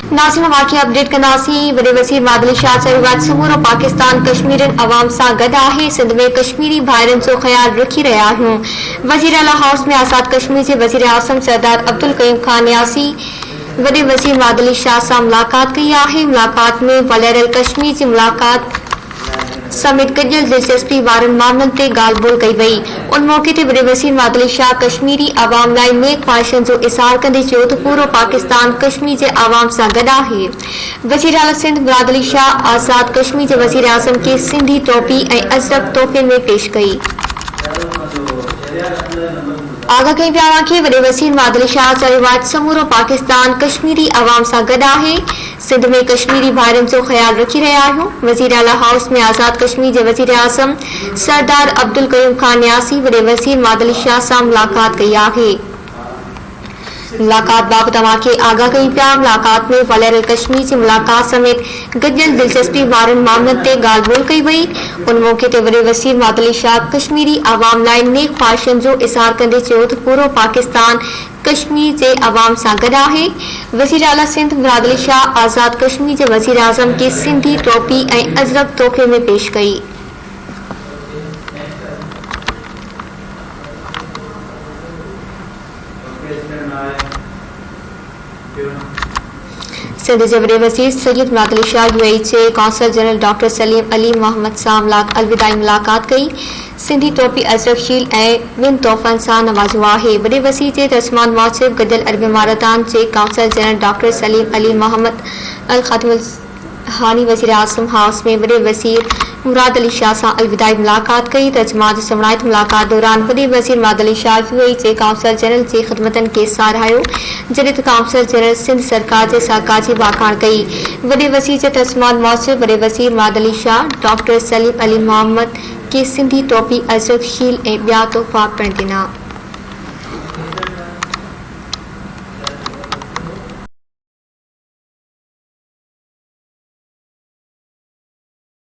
नाज़रीन वाक़िया अपडेट कंदासीं। वॾे वज़ीर मादली शाह चयो आहे समूरो पाकिस्तान कश्मीरन अवाम सां गॾु आहे। सिंध में कश्मीरी भाइरनि जो ख़्याल रखी रहिया आहियूं। वज़ीर आला हाउस में आज़ाद कश्मीर जे वज़ीर आज़म सरदार अब्दुल कयूम खान न्यासी वॾे वज़ीर मादली शाह सां मुलाक़ात कई आहे। मुलाक़ात में वलैरल कश्मीर जी मुलाक़ात समेत गॾियल दिलचस्पी वारनि मामलनि ते ॻाल्हि ॿोल कई वई। उन मौक़े ते वॾे वज़ीर मादली शाह कश्मीरी अवाम लाइ नेक ख़्वाहिशनि जो इज़हार कंदे चयो त पूरो पाकिस्तान कश्मीर जे अवाम सां गॾु आहे। वज़ीर आला सिंध मादली शाह आज़ाद कश्मीर जे वज़ीर आज़म खे सिंधी टोपी ऐं अज़रक तोहफ़े में पेश कई। आगाह कई पिया कि वॾे वज़ीर मादली शाह चयो आहे समूरो पाकिस्तान कश्मीरी अवाम सां गॾु आहे। सिंध में कश्मीरी भाइरनि जो ख़्याल रखी रहिया आहियूं। वज़ीर आला हाउस में आज़ाद कश्मीर जे वज़ीर आज़म सरदार अब्दुल कयूम खान न्यासी वॾे वज़ीर मादली शाह सां मुलाक़ात कई आहे। मुलाक़ात बाबति तव्हांखे आगाह कई पिया। मुलाक़ात में वलैरल कश्मीर जी मुलाक़ात समेत गॾियल दिलचस्पी वारनि मामलनि ते ॻाल्हि ॿोल कई वई। उन मौक़े ते वॾे वज़ीर मादली शाह कश्मीरी अवाम लाइ नेक ख़्वाहिशनि जो इज़हार कंदे चयो त पूरो पाकिस्तान कश्मीर जे अवाम सां गॾु आहे। वज़ीर आला सिंध मादली शाह आज़ाद कश्मीर जे वज़ीर आज़म खे सिंधी टोपी ऐं अज़रक तोहफ़े में पेश कई। सिंध जे वॾे वज़ीर सैयद मादली शाह यूएई जे consul general doctor Salim Ali Mohammed सां अलविदाई मुलाक़ात कई। सिंधी टोपी अज़रक शील ऐं ॿिनि तोहफ़नि सां नवाज़ियो आहे। वॾे वज़ीर जे तर्जुमान मूजिब गॾियल अरब इमारातान जे consul general doctor Salim Ali Mohammed Al Khatim हानी वज़ीर आज़म हाउस में वॾे वज़ीर मुराद अली शाह सां अलविदाई मुलाक़ात कई। तर्जुमान जी सवणाइत मुलाक़ात दौरान वॾे वज़ीर मादली शाह यूएई जे कौंसल जनरल जी ख़िदमतनि खे साराहियो जॾहिं त कौंसल जनरल सिंध सरकार जे साहकार जी वाखाण कई। वॾे वज़ीर जे तर्जुमान मूजिब वॾे वज़ीर Madli Shah doctor Salim Ali Mohammad खे सिंधी टोपी अज़रक शील ऐं ॿिया तोहफ़ा पिणु ॾिना।